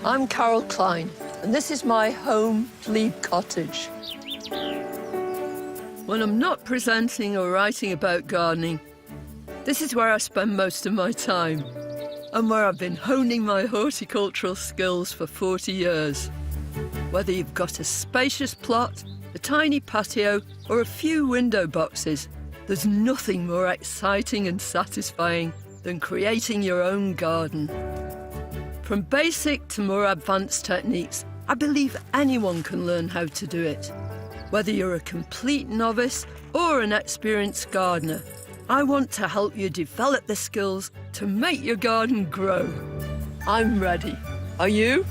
I'm Carol Klein, and this is my home, Glebe Cottage. When I'm not presenting or writing about gardening, this is where I spend most of my time, and where I've been honing my horticultural skills for 40 years. Whether you've got a spacious plot, a tiny patio, or a few window boxes, there's nothing more exciting and satisfying than creating your own garden. From basic to more advanced techniques, I believe anyone can learn how to do it. Whether you're a complete novice or an experienced gardener, I want to help you develop the skills to make your garden grow. I'm ready. Are you?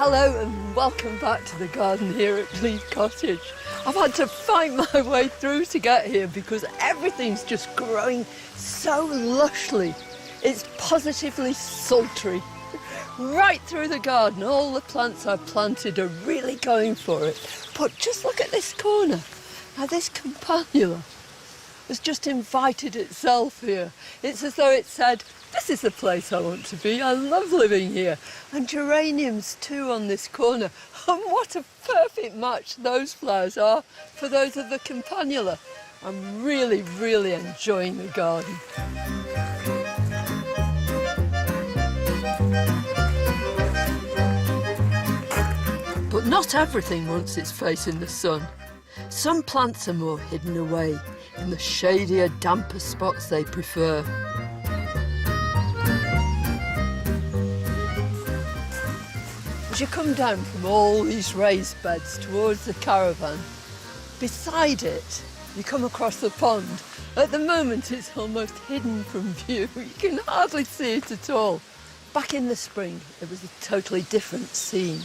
Hello and welcome back to the garden here at Glebe Cottage. I've had to fight my way through to get here because everything's just growing so lushly. It's positively sultry. Right through the garden, all the plants I've planted are really going for it. But just look at this corner. Now this campanula has just invited itself here. It's as though it said, this is the place I want to be. I love living here. And geraniums too on this corner. And what a perfect match those flowers are for those of the campanula. I'm really, really enjoying the garden. But not everything wants its face in the sun. Some plants are more hidden away in the shadier, damper spots they prefer. As you come down from all these raised beds towards the caravan, beside it you come across the pond. At the moment it's almost hidden from view. You can hardly see it at all. Back in the spring it was a totally different scene.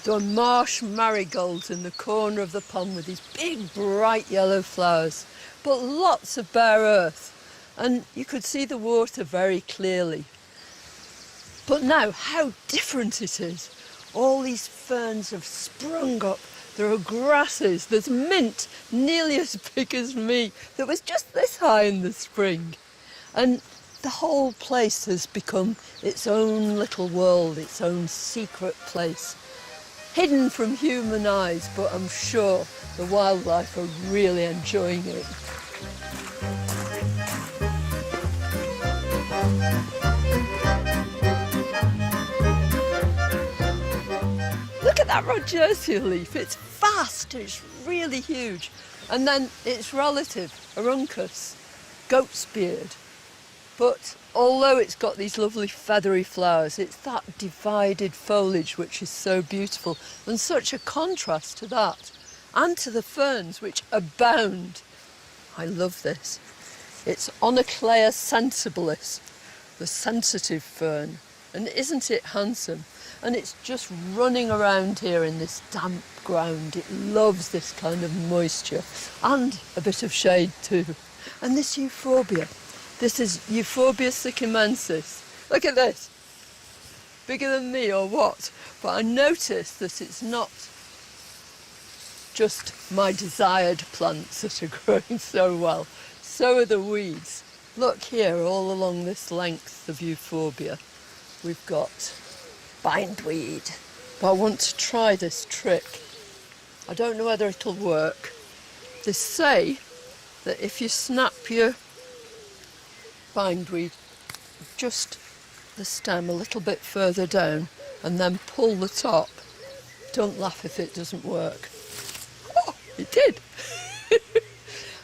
There were marsh marigolds in the corner of the pond with these big bright yellow flowers, but lots of bare earth, and you could see the water very clearly. But now how different it is. All these ferns have sprung up. There are grasses. There's mint, nearly as big as me, that was just this high in the spring. And the whole place has become its own little world, its own secret place. Hidden from human eyes, but I'm sure the wildlife are really enjoying it. Look at that Rodgersia leaf. It's vast, it's really huge. And then its relative, Aruncus, goat's beard. But although it's got these lovely feathery flowers, it's that divided foliage which is so beautiful, and such a contrast to that, and to the ferns which abound. I love this. It's Onoclea sensibilis, the sensitive fern, and isn't it handsome? And it's just running around here in this damp ground. It loves this kind of moisture and a bit of shade too. And this euphorbia, this is Euphorbia sycamensis. Look at this. Bigger than me or what? But I noticed that it's not just my desired plants that are growing so well. So are the weeds. Look here, all along this length of euphorbia, we've got bindweed. But I want to try this trick. I don't know whether it'll work. They say that if you snap your bindweed just the stem a little bit further down and then pull the top, don't laugh if it doesn't work. Oh, it did.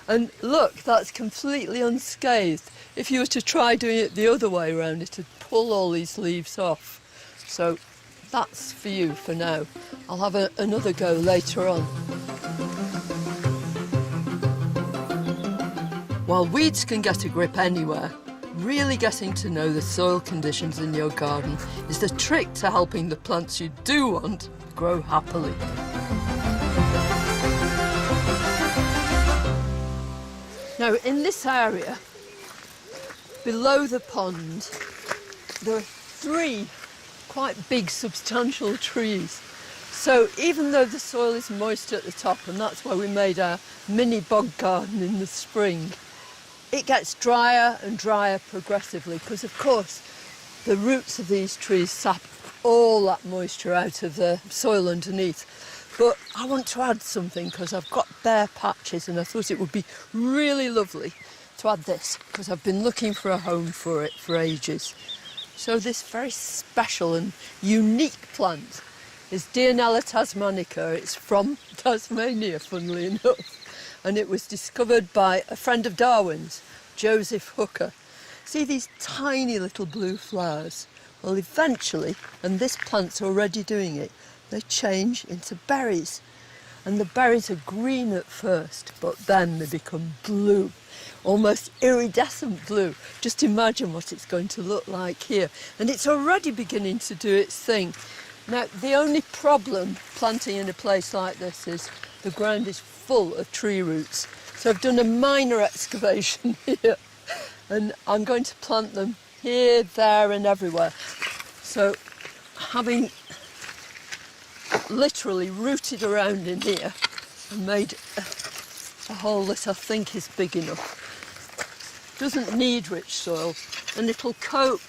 And look, that's completely unscathed. If you were to try doing it the other way around, it'd pull all these leaves off. So that's for you for now. I'll have another go later on. While weeds can get a grip anywhere, really getting to know the soil conditions in your garden is the trick to helping the plants you do want grow happily. Now, in this area, below the pond, there are 3 quite big, substantial trees. So even though the soil is moist at the top, and that's why we made our mini bog garden in the spring, it gets drier and drier progressively because, of course, the roots of these trees sap all that moisture out of the soil underneath. But I want to add something because I've got bare patches and I thought it would be really lovely to add this because I've been looking for a home for it for ages. So this very special and unique plant is Dianella tasmanica. It's from Tasmania, funnily enough. And it was discovered by a friend of Darwin's, Joseph Hooker. See these tiny little blue flowers? Well, eventually, and this plant's already doing it, they change into berries. And the berries are green at first, but then they become blue, almost iridescent blue. Just imagine what it's going to look like here. And it's already beginning to do its thing. Now, the only problem planting in a place like this is the ground is full of tree roots. So I've done a minor excavation here, and I'm going to plant them here, there and everywhere. So having literally rooted around in here and made a hole that I think is big enough. Doesn't need rich soil, and it'll cope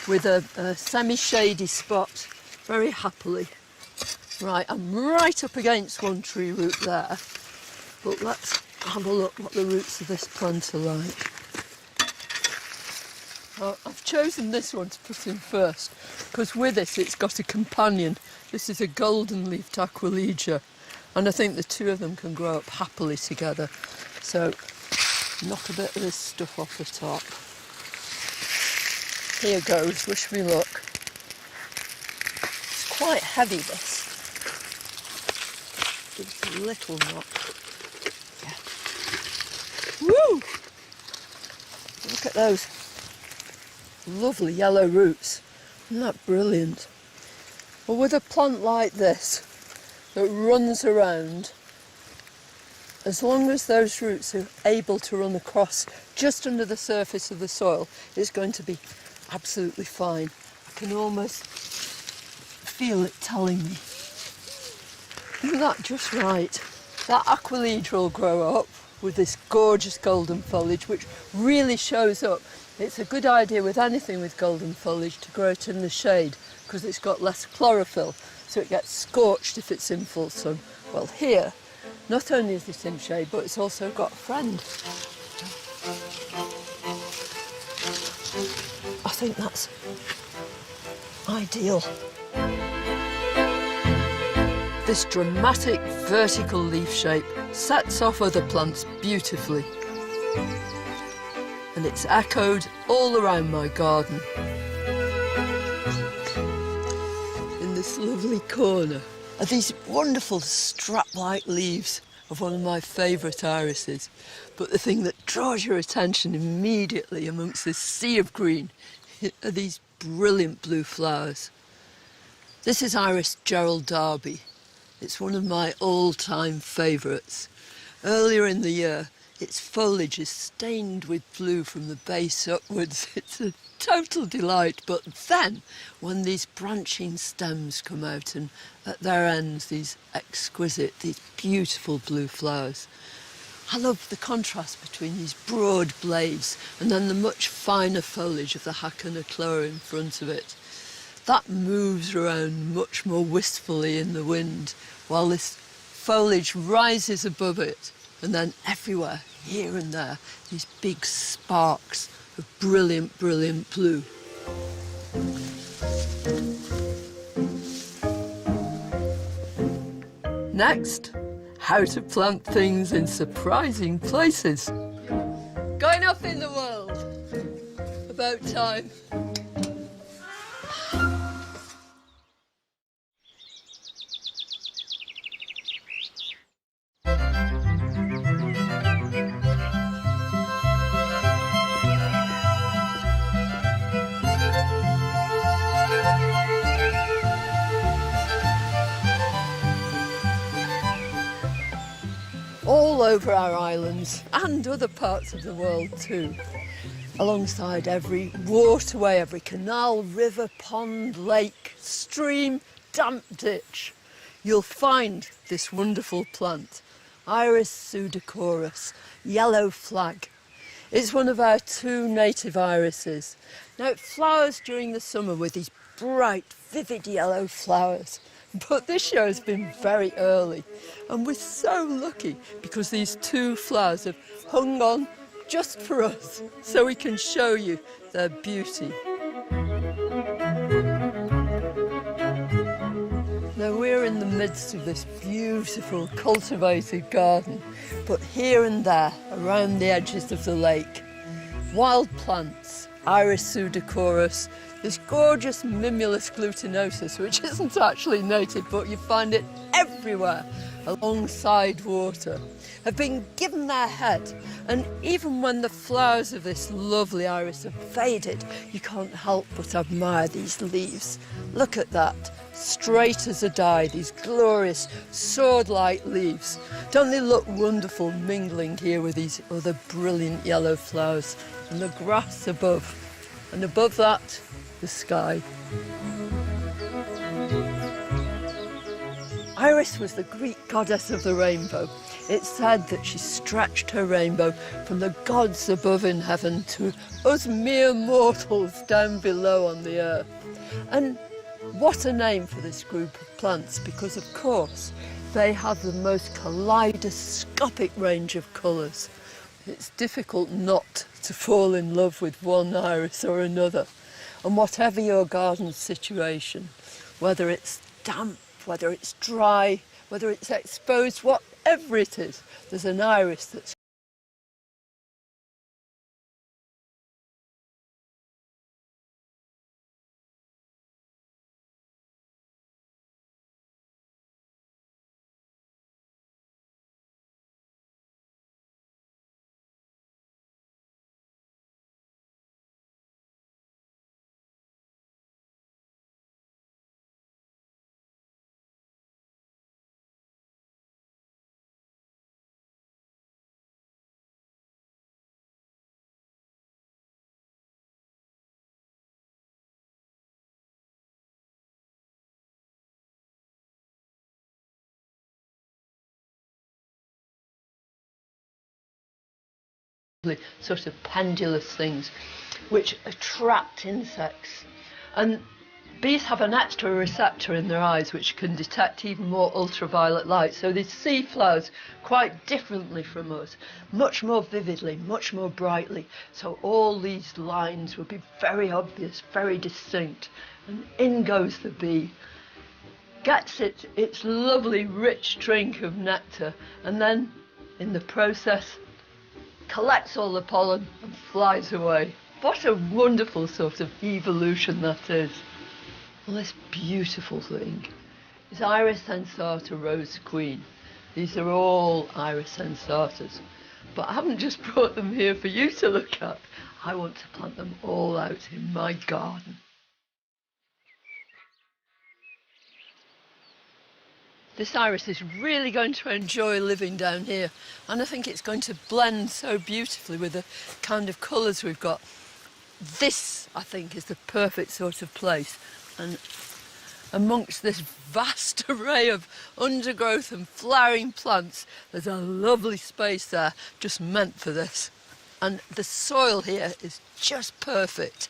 with a semi-shady spot very happily. Right, I'm right up against one tree root there, but let's have a look what the roots of this plant are like. I've chosen this one to put in first because with it it's got a companion. This is a golden-leafed Aquilegia, and I think the 2 of them can grow up happily together. So knock a bit of this stuff off the top. Here goes, wish me luck. It's quite heavy, this. Give it a little knock. Yeah. Woo! Look at those lovely yellow roots. Isn't that brilliant? Well, with a plant like this that runs around, as long as those roots are able to run across just under the surface of the soil, it's going to be absolutely fine. I can almost feel it telling me. Isn't that just right? That Aquilegia will grow up with this gorgeous golden foliage which really shows up. It's a good idea with anything with golden foliage to grow it in the shade because it's got less chlorophyll, so it gets scorched if it's in full sun. Well, here, not only is it in shade, but it's also got a friend. I think that's ideal. This dramatic vertical leaf shape sets off other plants beautifully. And it's echoed all around my garden. In this lovely corner are these wonderful strap-like leaves of one of my favourite irises. But the thing that draws your attention immediately amongst this sea of green are these brilliant blue flowers. This is Iris Gerald Derby. It's one of my all-time favourites. Earlier in the year, its foliage is stained with blue from the base upwards. It's a total delight. But then, when these branching stems come out and at their ends, these exquisite, these beautiful blue flowers, I love the contrast between these broad blades and then the much finer foliage of the Hacanacloa in front of it. That moves around much more wistfully in the wind, while this foliage rises above it, and then everywhere, here and there, these big sparks of brilliant, brilliant blue. Next, how to plant things in surprising places. Going up in the world. About time. All over our islands and other parts of the world too. Alongside every waterway, every canal, river, pond, lake, stream, damp ditch, you'll find this wonderful plant, Iris pseudochorus, yellow flag. It's one of our 2 native irises. Now it flowers during the summer with these bright, vivid yellow flowers. But this year has been very early, and we're so lucky because these 2 flowers have hung on just for us, so we can show you their beauty. Now we're in the midst of this beautiful cultivated garden, but here and there, around the edges of the lake, wild plants, Iris pseudochorus, this gorgeous Mimulus glutinosus, which isn't actually native, but you find it everywhere alongside water, have been given their head. And even when the flowers of this lovely iris have faded, you can't help but admire these leaves. Look at that, straight as a die, these glorious sword-like leaves. Don't they look wonderful mingling here with these other brilliant yellow flowers and the grass above? And above that, the sky. Iris was the Greek goddess of the rainbow. It's said that she stretched her rainbow from the gods above in heaven to us mere mortals down below on the earth. And what a name for this group of plants, because of course they have the most kaleidoscopic range of colours. It's difficult not to fall in love with one iris or another. And whatever your garden situation, whether it's damp, whether it's dry, whether it's exposed, whatever it is, there's an iris that's sort of pendulous things which attract insects. And bees have an extra receptor in their eyes which can detect even more ultraviolet light, so they see flowers quite differently from us, much more vividly, much more brightly. So all these lines will be very obvious, very distinct. And in goes the bee, gets its lovely rich drink of nectar, and then in the process collects all the pollen and flies away. What a wonderful sort of evolution that is. Well, this beautiful thing is Iris sensata rose queen. These are all Iris sensatas, but I haven't just brought them here for you to look at. I want to plant them all out in my garden. This iris is really going to enjoy living down here, and I think it's going to blend so beautifully with the kind of colours we've got. This, I think, is the perfect sort of place, and amongst this vast array of undergrowth and flowering plants, there's a lovely space there just meant for this. And the soil here is just perfect.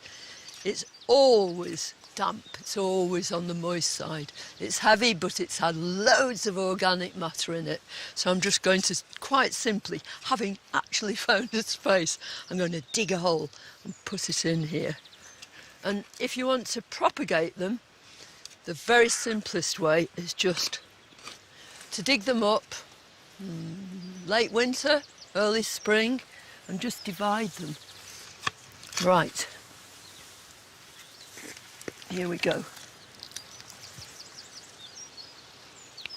It's always damp, it's always on the moist side. It's heavy, but it's had loads of organic matter in it. So I'm just going to, quite simply, having actually found a space, I'm going to dig a hole and put it in here. And if you want to propagate them, the very simplest way is just to dig them up late winter, early spring, and just divide them. Right. Here we go.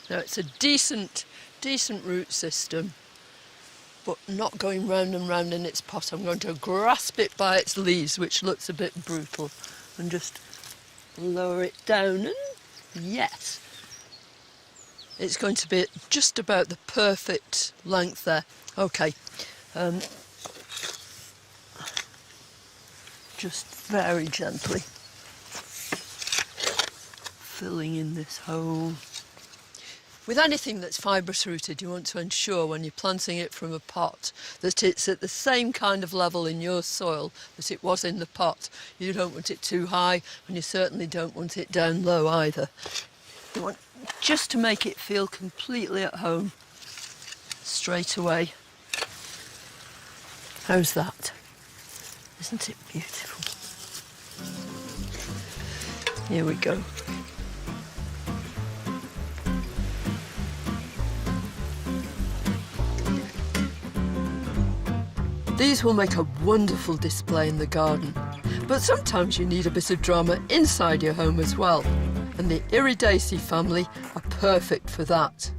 Now it's a decent root system, but not going round and round in its pot. I'm going to grasp it by its leaves, which looks a bit brutal, and just lower it down, and yes. It's going to be just about the perfect length there. Okay, just very gently filling in this hole. With anything that's fibrous rooted, you want to ensure when you're planting it from a pot that it's at the same kind of level in your soil that it was in the pot. You don't want it too high, and you certainly don't want it down low either. You want just to make it feel completely at home straight away. How's that? Isn't it beautiful? Here we go. These will make a wonderful display in the garden, but sometimes you need a bit of drama inside your home as well, and the Iridaceae family are perfect for that.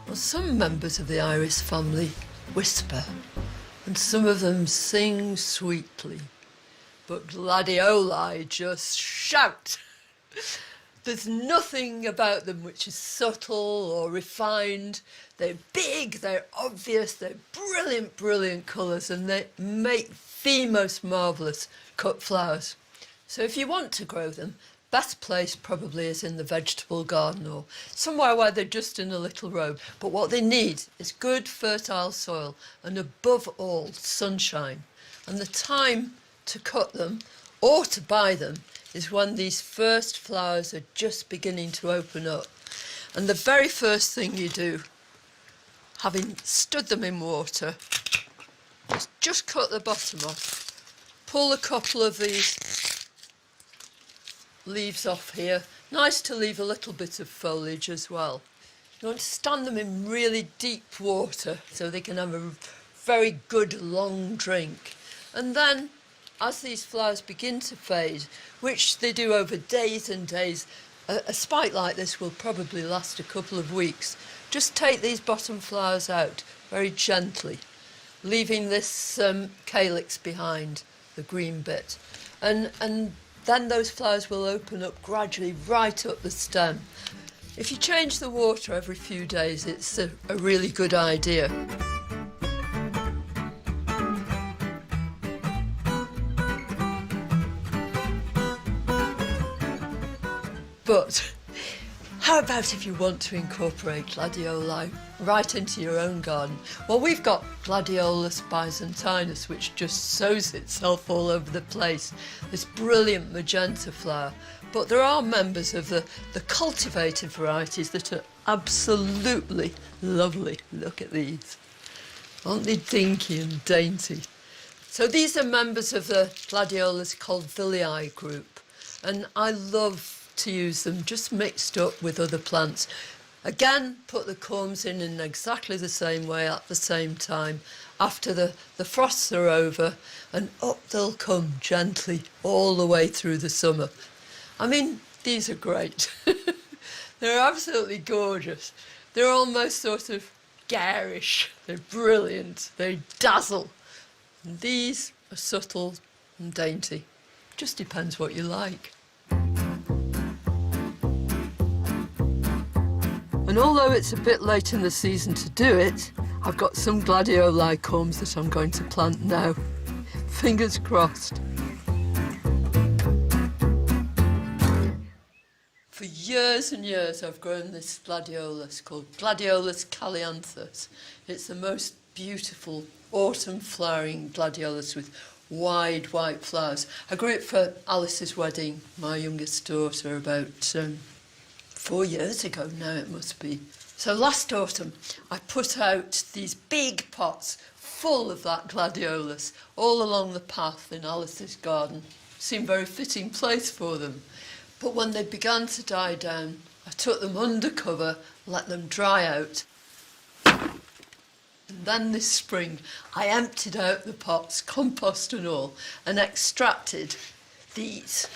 Well, some members of the iris family whisper, and some of them sing sweetly, but gladioli just shout. There's nothing about them which is subtle or refined. They're big, they're obvious, they're brilliant, brilliant colours, and they make the most marvellous cut flowers. So if you want to grow them, best place probably is in the vegetable garden or somewhere where they're just in a little row. But what they need is good fertile soil and above all sunshine. And the time to cut them or to buy them is when these first flowers are just beginning to open up. And the very first thing you do, having stood them in water, is just cut the bottom off. Pull a couple of these leaves off here. Nice to leave a little bit of foliage as well. You want to stand them in really deep water so they can have a very good long drink. And then as these flowers begin to fade, which they do over days and days, a spike like this will probably last a couple of weeks. Just take these bottom flowers out very gently, leaving this calyx behind, the green bit. And then those flowers will open up gradually right up the stem. If you change the water every few days, it's a really good idea. But how about if you want to incorporate gladioli right into your own garden? Well, we've got Gladiolus byzantinus, which just sows itself all over the place. This brilliant magenta flower. But there are members of the cultivated varieties that are absolutely lovely. Look at these. Aren't they dinky and dainty? So these are members of the Gladiolus colvillei group. And I love to use them just mixed up with other plants. Again, put the corms in exactly the same way at the same time after the frosts are over, and up they'll come gently all the way through the summer. I mean, these are great. They're absolutely gorgeous. They're almost sort of garish. They're brilliant. They dazzle. And these are subtle and dainty. Just depends what you like. And although it's a bit late in the season to do it, I've got some gladioli corms that I'm going to plant now. Fingers crossed. For years and years I've grown this gladiolus called Gladiolus callianthus. It's the most beautiful autumn flowering gladiolus with wide white flowers. I grew it for Alice's wedding, my youngest daughter, about 4 years ago now it must be. So last autumn I put out these big pots full of that gladiolus all along the path in Alice's garden. Seemed a very fitting place for them. But when they began to die down, I took them under cover, let them dry out. And then this spring I emptied out the pots, compost and all, and extracted these.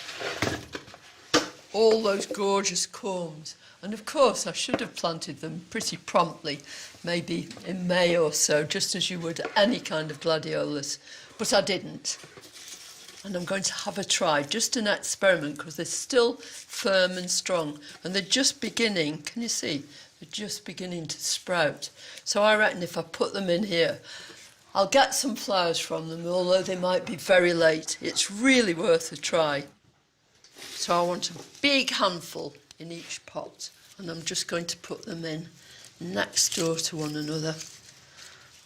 All those gorgeous corms. And of course I should have planted them pretty promptly, maybe in May or so, just as you would any kind of gladiolus, but I didn't. And I'm going to have a try, just an experiment, because they're still firm and strong and they're just beginning, can you see? are just beginning to sprout. So I reckon if I put them in here, I'll get some flowers from them, although they might be very late. It's really worth a try. So I want a big handful in each pot, and I'm just going to put them in next door to one another.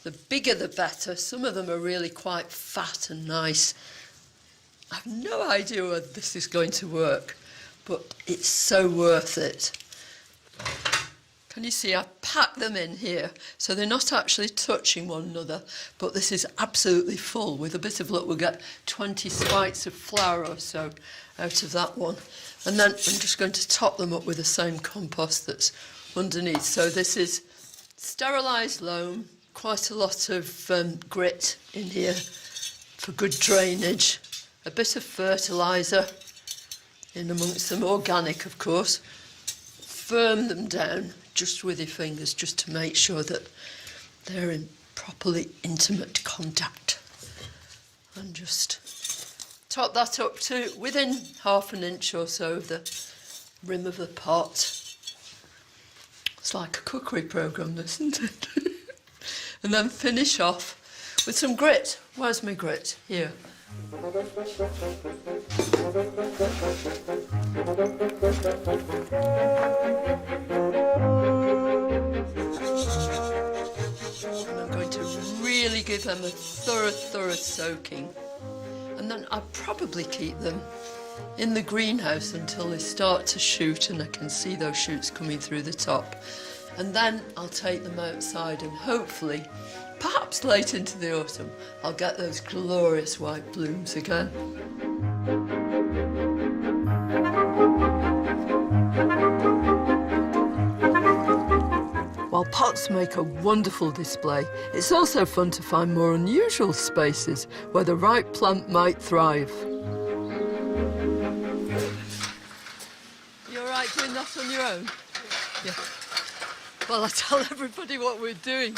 The bigger the better. Some of them are really quite fat and nice. I have no idea whether this is going to work, but it's so worth it. Can you see I packed them in here, so they're not actually touching one another, but this is absolutely full. With a bit of luck we'll get 20 spikes of flower or so out of that one. And then I'm just going to top them up with the same compost that's underneath. So this is sterilised loam, quite a lot of grit in here for good drainage, a bit of fertiliser in amongst them, organic of course. Firm them down just with your fingers, just to make sure that they're in properly intimate contact. And just top that up to within half an inch or so of the rim of the pot. It's like a cookery programme, isn't it? And then finish off with some grit. Where's my grit? Here. And I'm going to really give them a thorough soaking. And then I'll probably keep them in the greenhouse until they start to shoot and I can see those shoots coming through the top. And then I'll take them outside and hopefully, perhaps late into the autumn, I'll get those glorious white blooms again. While pots make a wonderful display, it's also fun to find more unusual spaces where the right plant might thrive. You all right doing that on your own? Yeah. Well, I'll tell everybody what we're doing.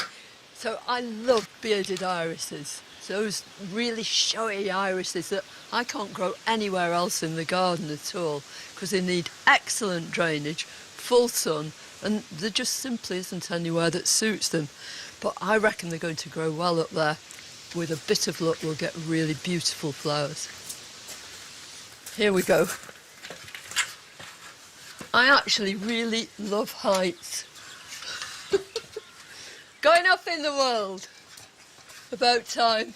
So I love bearded irises, those really showy irises that I can't grow anywhere else in the garden at all because they need excellent drainage, full sun, and there just simply isn't anywhere that suits them. But I reckon they're going to grow well up there. With a bit of luck, we'll get really beautiful flowers. Here we go. I actually really love heights. Going up in the world. About time.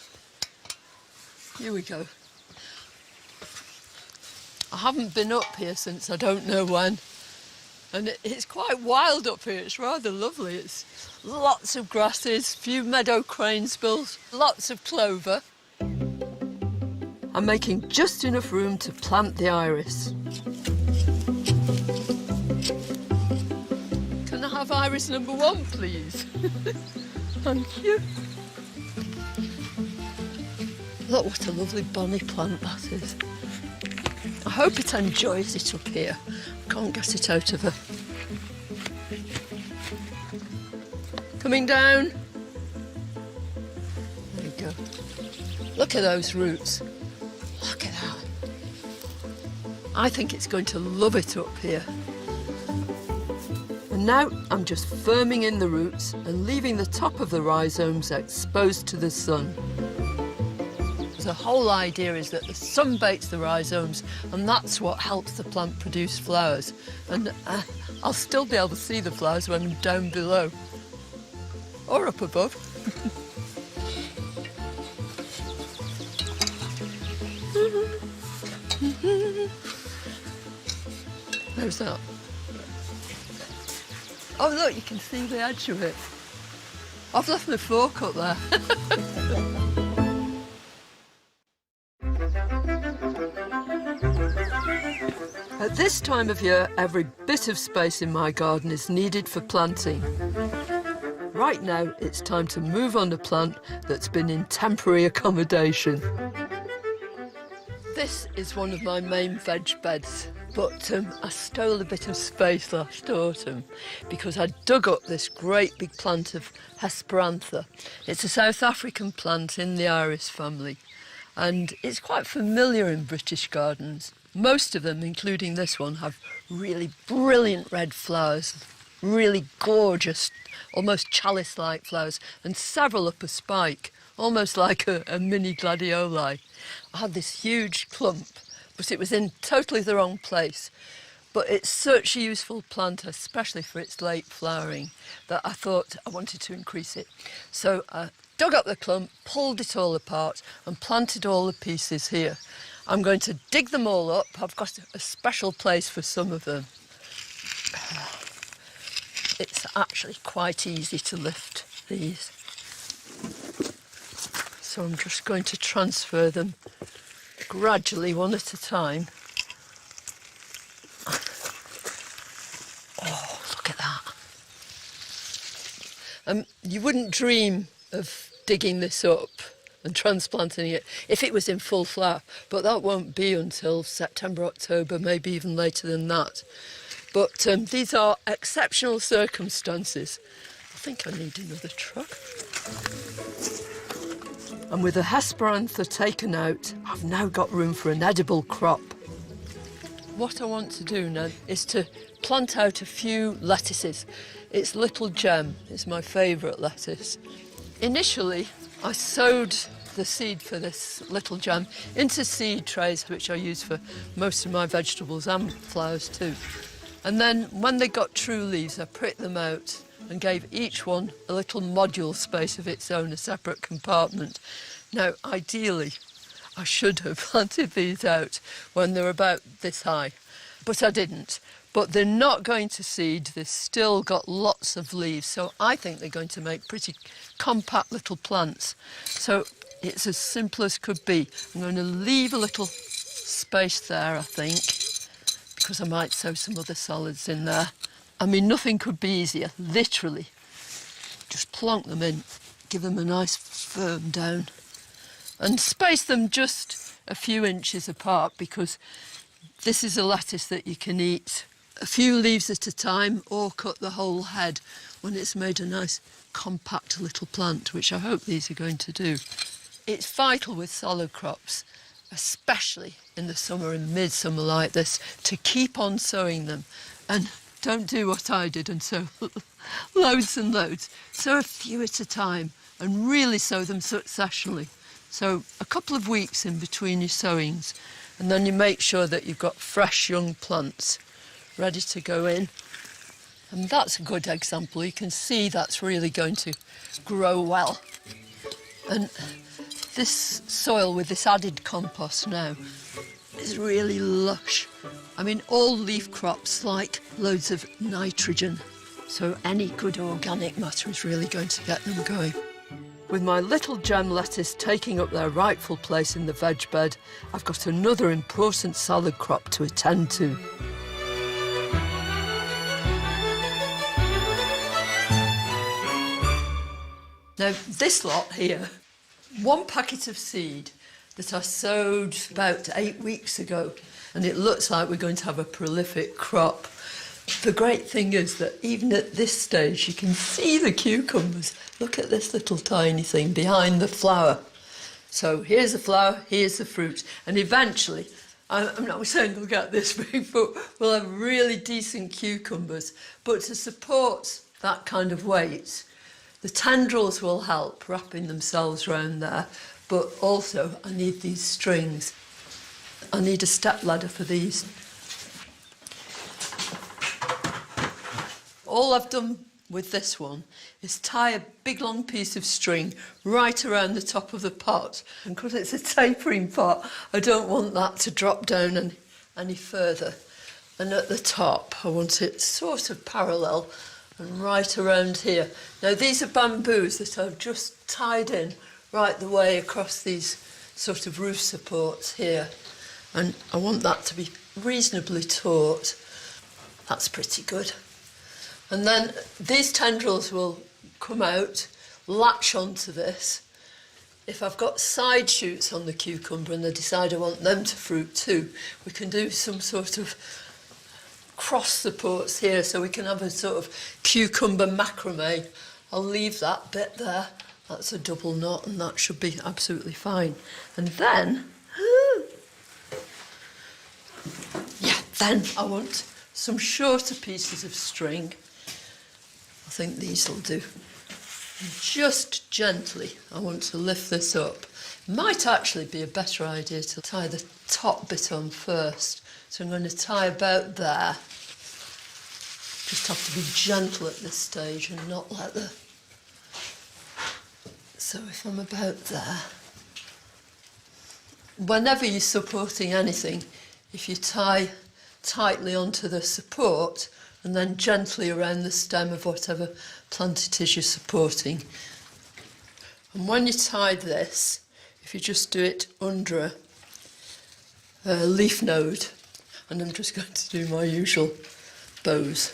Here we go. I haven't been up here since I don't know when. And it's quite wild up here. It's rather lovely. It's lots of grasses, few meadow cranesbills, lots of clover. I'm making just enough room to plant the iris. Can I have iris number 1, please? Thank you. Look what a lovely bonny plant that is. I hope it enjoys it up here. I can't get it out of her. Coming down. There we go. Look at those roots. Look at that. I think it's going to love it up here. And now I'm just firming in the roots and leaving the top of the rhizomes exposed to the sun. The whole idea is that the sun bakes the rhizomes and that's what helps the plant produce flowers. And I'll still be able to see the flowers when I'm down below. Or up above. How's that? Oh look, you can see the edge of it. I've left my fork up there. At this time of year, every bit of space in my garden is needed for planting. Right now, it's time to move on a plant that's been in temporary accommodation. This is one of my main veg beds, but I stole a bit of space last autumn because I dug up this great big plant of Hesperantha. It's a South African plant in the iris family, and it's quite familiar in British gardens. Most of them, including this one, have really brilliant red flowers. really gorgeous, almost chalice-like flowers, and several up a spike, almost like a mini gladioli. I had this huge clump, but it was in totally the wrong place. But it's such a useful plant, especially for its late flowering, that I thought I wanted to increase it. So I dug up the clump, pulled it all apart and planted all the pieces here. I'm going to dig them all up. I've got a special place for some of them. It's actually quite easy to lift these. So I'm just going to transfer them gradually, one at a time. Oh, look at that. You wouldn't dream of digging this up and transplanting it if it was in full flower, but that won't be until September, October, maybe even later than that. But these are exceptional circumstances. I think I need another truck. And with the Hesperantha taken out, I've now got room for an edible crop. What I want to do now is to plant out a few lettuces. It's Little Gem, it's my favourite lettuce. Initially, I sowed the seed for this Little Gem into seed trays, which I use for most of my vegetables and flowers too. And then when they got true leaves, I pricked them out and gave each one a little module space of its own, a separate compartment. Now, ideally, I should have planted these out when they're about this high, but I didn't. But they're not going to seed, they've still got lots of leaves, so I think they're going to make pretty compact little plants. So it's as simple as could be. I'm going to leave a little space there, I think, because I might sow some other solids in there. I mean, nothing could be easier, literally. Just plonk them in, give them a nice firm down, and space them just a few inches apart, because this is a lettuce that you can eat a few leaves at a time or cut the whole head when it's made a nice compact little plant, which I hope these are going to do. It's vital with salad crops, especially in the summer and midsummer like this, to keep on sowing them. And don't do what I did and sow loads and loads. Sow a few at a time and really sow them successionally. So a couple of weeks in between your sowings, and then you make sure that you've got fresh young plants ready to go in. And that's a good example. You can see that's really going to grow well. And this soil with this added compost now is really lush. I mean, all leaf crops like loads of nitrogen, so any good organic matter is really going to get them going. With my Little Gem lettuce taking up their rightful place in the veg bed, I've got another important salad crop to attend to. Now, this lot here, one packet of seed that I sowed about 8 weeks ago, and it looks like we're going to have a prolific crop. The great thing is that even at this stage, you can see the cucumbers. Look at this little tiny thing behind the flower. So here's the flower, here's the fruit, and eventually, I'm not saying we'll get this big, but we'll have really decent cucumbers. But to support that kind of weight, the tendrils will help wrapping themselves around there, but also I need these strings. I need a step ladder for these. All I've done with this one is tie a big long piece of string right around the top of the pot. And because it's a tapering pot, I don't want that to drop down any further. And at the top, I want it sort of parallel and right around here. Now, these are bamboos that I've just tied in right the way across these sort of roof supports here. And I want that to be reasonably taut. That's pretty good. And then these tendrils will come out, latch onto this. If I've got side shoots on the cucumber and I decide I want them to fruit too, we can do some sort of cross supports here, so we can have a sort of cucumber macrame. I'll leave that bit there. That's a double knot, and that should be absolutely fine. And then, then I want some shorter pieces of string. think these will do. And just gently, I want to lift this up. Might actually be a better idea to tie the top bit on first. So I'm going to tie about there. Just have to be gentle at this stage and not let the... So if I'm about there, whenever you're supporting anything, if you tie tightly onto the support and then gently around the stem of whatever plant it is you're supporting. And when you tie this, if you just do it under a leaf node, and I'm just going to do my usual bows,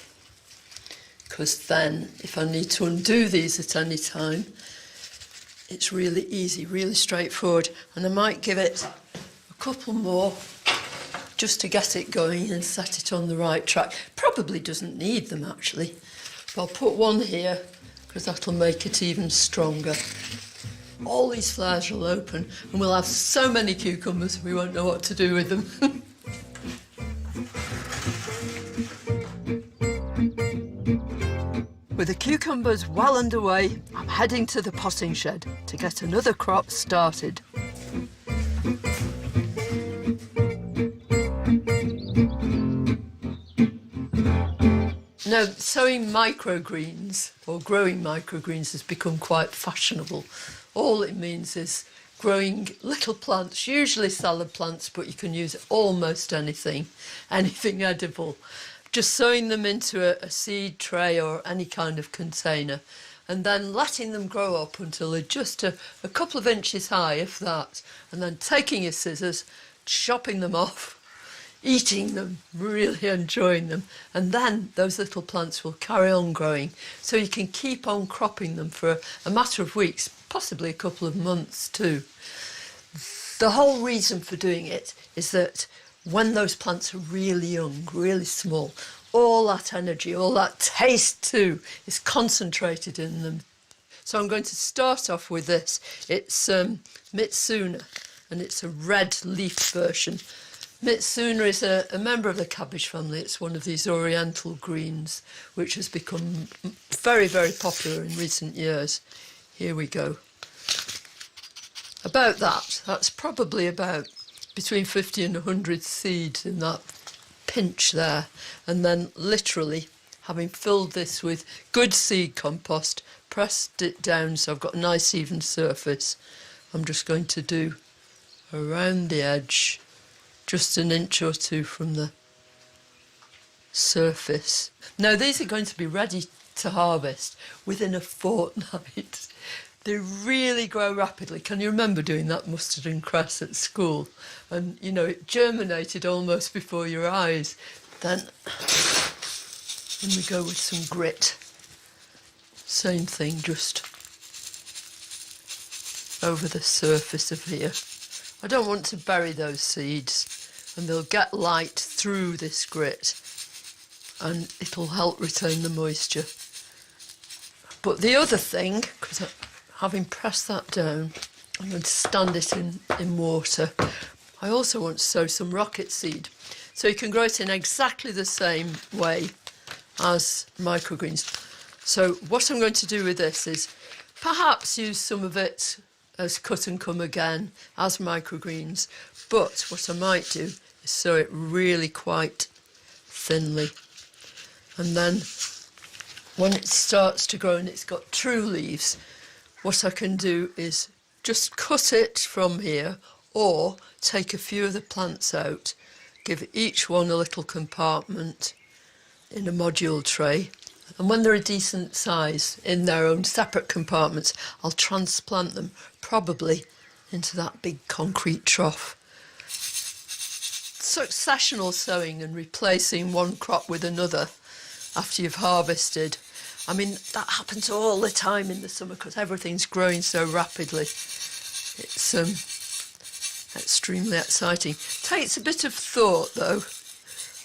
because then if I need to undo these at any time, it's really easy, really straightforward. And I might give it a couple more just to get it going and set it on the right track. Probably doesn't need them actually, but I'll put one here because that'll make it even stronger. All these flowers will open and we'll have so many cucumbers we won't know what to do with them. With the cucumbers well underway, I'm heading to the potting shed to get another crop started. Now, sowing microgreens or growing microgreens has become quite fashionable. All it means is growing little plants, usually salad plants, but you can use almost anything edible. Just sowing them into a seed tray or any kind of container and then letting them grow up until they're just a couple of inches high, if that, and then taking your scissors, chopping them off, eating them, really enjoying them, and then those little plants will carry on growing. So you can keep on cropping them for a matter of weeks, possibly a couple of months too. The whole reason for doing it is that when those plants are really young, really small, all that energy, all that taste too, is concentrated in them. So I'm going to start off with this. It's Mitsuna, and it's a red leaf version. Mitsuna is a member of the cabbage family. It's one of these oriental greens, which has become very, very popular in recent years. Here we go. About that, that's probably about between 50 and 100 seeds in that pinch there. And then literally, having filled this with good seed compost, pressed it down so I've got a nice even surface, I'm just going to do around the edge, just an inch or two from the surface. Now these are going to be ready to harvest within a fortnight. They really grow rapidly. Can you remember doing that mustard and cress at school? And, you know, it germinated almost before your eyes. Then in we go with some grit. Same thing, just over the surface of here. I don't want to bury those seeds, and they'll get light through this grit, and it'll help retain the moisture. But the other thing, because having pressed that down, I'm going to stand it in water. I also want to sow some rocket seed. So you can grow it in exactly the same way as microgreens. So what I'm going to do with this is perhaps use some of it as cut and come again as microgreens. But what I might do is sow it really quite thinly. And then when it starts to grow and it's got true leaves, what I can do is just cut it from here or take a few of the plants out, give each one a little compartment in a module tray, and when they're a decent size in their own separate compartments, I'll transplant them probably into that big concrete trough. Successional sowing and replacing one crop with another after you've harvested, I mean, that happens all the time in the summer because everything's growing so rapidly. It's extremely exciting. Takes a bit of thought though,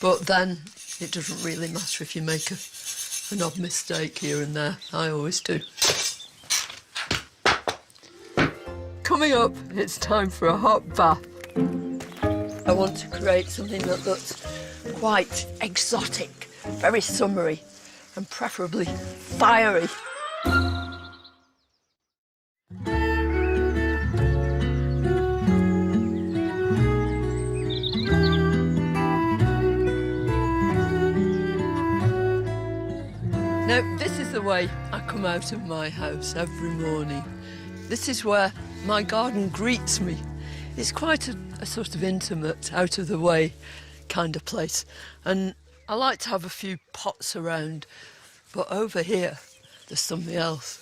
but then it doesn't really matter if you make an odd mistake here and there. I always do. Coming up, it's time for a hot bath. I want to create something that looks quite exotic, very summery. and preferably fiery. Now, this is the way I come out of my house every morning. This is where my garden greets me. It's quite a sort of intimate, out-of-the-way kind of place. And I like to have a few pots around, but over here, there's something else.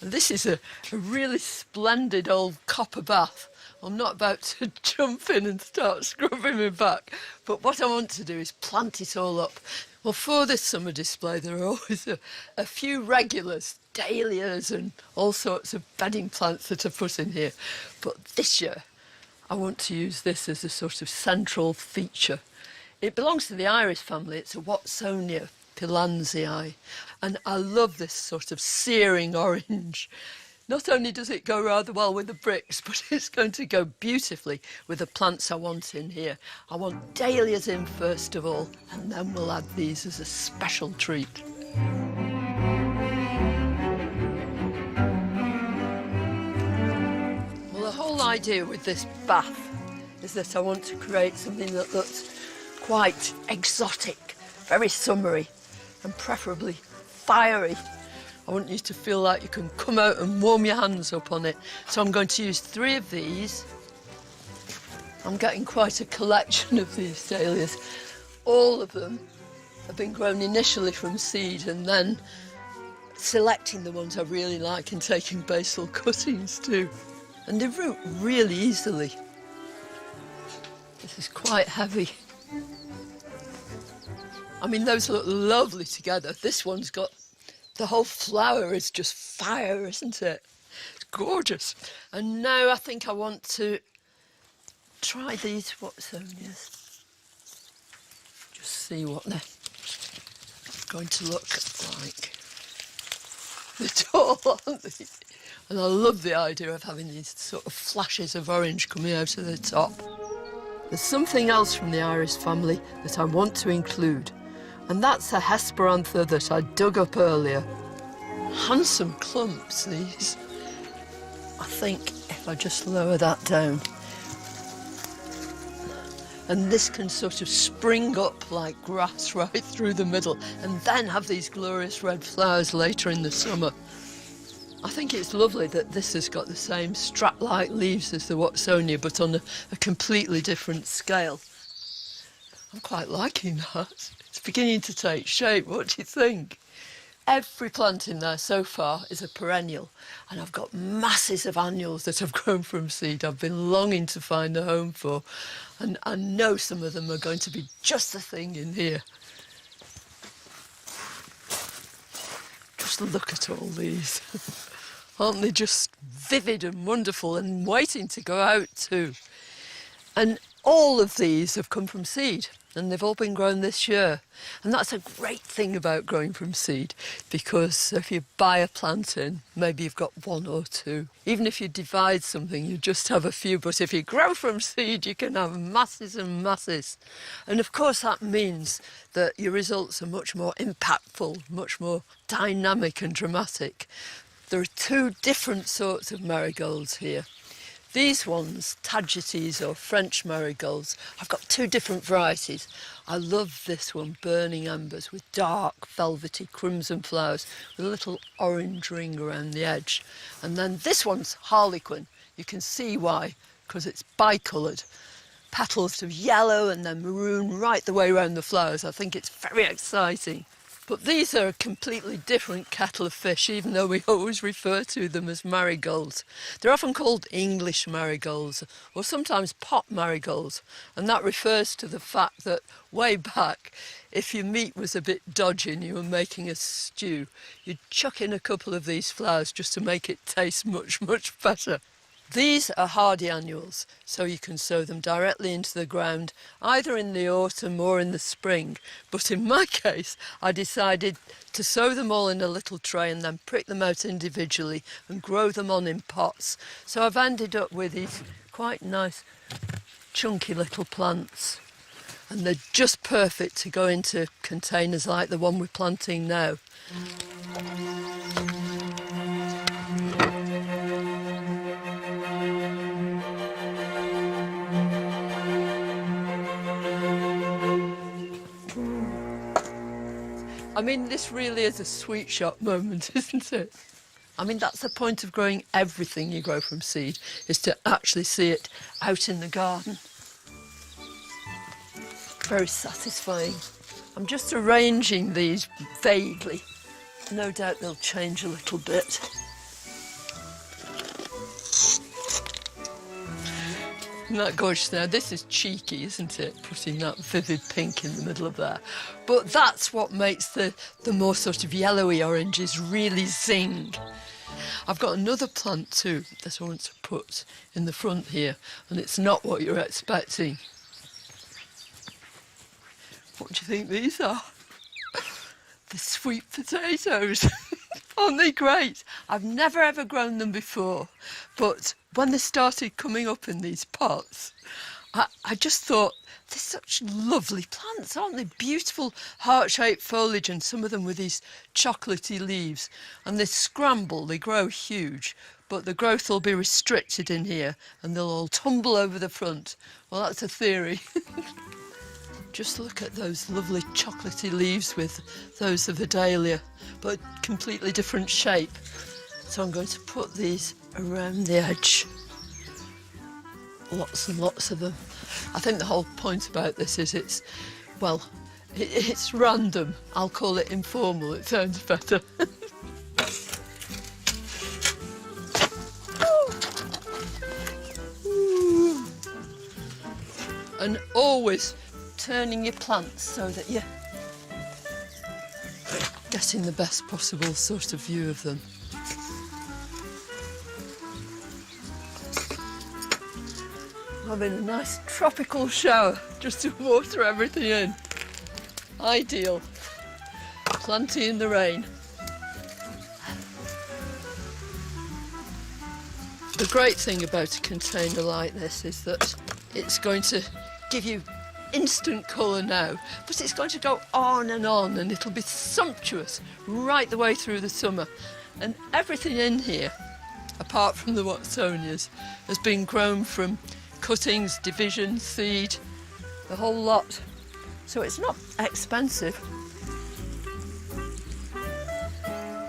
And this is a really splendid old copper bath. I'm not about to jump in and start scrubbing my back, but what I want to do is plant it all up. Well, for this summer display, there are always a few regulars, dahlias and all sorts of bedding plants that are put in here. But this year, I want to use this as a sort of central feature. It belongs to the iris family. It's a Watsonia pilansii, and I love this sort of searing orange. Not only does it go rather well with the bricks, but it's going to go beautifully with the plants I want in here. I want dahlias in first of all, and then we'll add these as a special treat. Well, the whole idea with this bath is that I want to create something that looks quite exotic, very summery, and preferably fiery. I want you to feel like you can come out and warm your hands up on it. So I'm going to use 3 of these. I'm getting quite a collection of these dahlias. All of them have been grown initially from seed and then selecting the ones I really like and taking basil cuttings too. And they root really easily. This is quite heavy. I mean, those look lovely together. This one's got the whole flower is just fire, isn't it? It's gorgeous. And now I think I want to try these Watsonias. Just see what they're going to look like. They're tall, aren't they? And I love the idea of having these sort of flashes of orange coming out of the top. There's something else from the iris family that I want to include. And that's a Hesperantha that I dug up earlier. Handsome clumps, these. I think if I just lower that down. And this can sort of spring up like grass right through the middle and then have these glorious red flowers later in the summer. I think it's lovely that this has got the same strap-like leaves as the Watsonia, but on a completely different scale. I'm quite liking that. It's beginning to take shape. What do you think? Every plant in there so far is a perennial, and I've got masses of annuals that have grown from seed I've been longing to find a home for, and I know some of them are going to be just the thing in here. Just look at all these. Aren't they just vivid and wonderful and waiting to go out too? And all of these have come from seed, and they've all been grown this year. And that's a great thing about growing from seed, because if you buy a plant in, maybe you've got 1 or 2. Even if you divide something, you just have a few, but if you grow from seed, you can have masses and masses. And of course that means that your results are much more impactful, much more dynamic and dramatic. There are 2 different sorts of marigolds here. These ones, Tagetes or French marigolds, I've got 2 different varieties. I love this one, Burning Embers, with dark, velvety crimson flowers with a little orange ring around the edge. And then this one's Harlequin. You can see why, because it's bicoloured. Petals of yellow and then maroon right the way around the flowers. I think it's very exciting. But these are a completely different kettle of fish, even though we always refer to them as marigolds. They're often called English marigolds, or sometimes pot marigolds, and that refers to the fact that way back, if your meat was a bit dodgy and you were making a stew, you'd chuck in a couple of these flowers just to make it taste much, much better. These are hardy annuals, so you can sow them directly into the ground, either in the autumn or in the spring. But in my case, I decided to sow them all in a little tray and then prick them out individually and grow them on in pots. So I've ended up with these quite nice, chunky little plants. and they're just perfect to go into containers like the one we're planting now. I mean, this really is a sweet shop moment, isn't it? I mean, that's the point of growing everything you grow from seed, is to actually see it out in the garden. Very satisfying. I'm just arranging these vaguely. No doubt they'll change a little bit. Isn't that gorgeous? Now, this is cheeky, isn't it? Putting that vivid pink in the middle of there. But that's what makes the more sort of yellowy oranges really zing. I've got another plant too that I want to put in the front here, and it's not what you're expecting. What do you think these are? The sweet potatoes. Aren't they great? I've never ever grown them before, but when they started coming up in these pots, I just thought, they're such lovely plants, aren't they? Beautiful heart-shaped foliage, and some of them with these chocolatey leaves. And they scramble, they grow huge, but the growth will be restricted in here and they'll all tumble over the front. Well, that's a theory. Just look at those lovely chocolatey leaves with those of the dahlia, but completely different shape. So I'm going to put these around the edge. Lots and lots of them. I think the whole point about this is it's random. I'll call it informal, it sounds better. And always turning your plants so that you're getting the best possible sort of view of them. Having a nice tropical shower just to water everything in. Ideal. Plenty in the rain. The great thing about a container like this is that it's going to give you instant colour now, but it's going to go on, and it'll be sumptuous right the way through the summer. And everything in here, apart from the Watsonias, has been grown from cuttings, division, seed, the whole lot. So it's not expensive.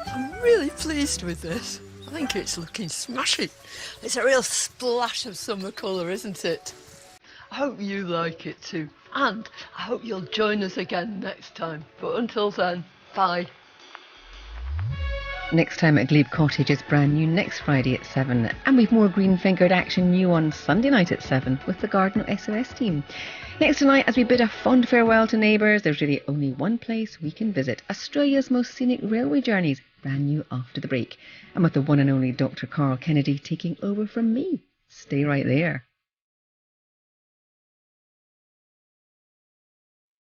I'm really pleased with this. I think it's looking smashing. It's a real splash of summer colour, isn't it? I hope you like it too. And I hope you'll join us again next time. But until then, bye. Next time at Glebe Cottage is brand new next Friday at 7, and we've more green fingered action new on Sunday night at 7 with the Garden SOS team. Next tonight, as we bid a fond farewell to neighbours, there's really only one place we can visit: Australia's most scenic railway journeys, brand new after the break, and with the one and only Dr. Carl Kennedy taking over from me. Stay right there.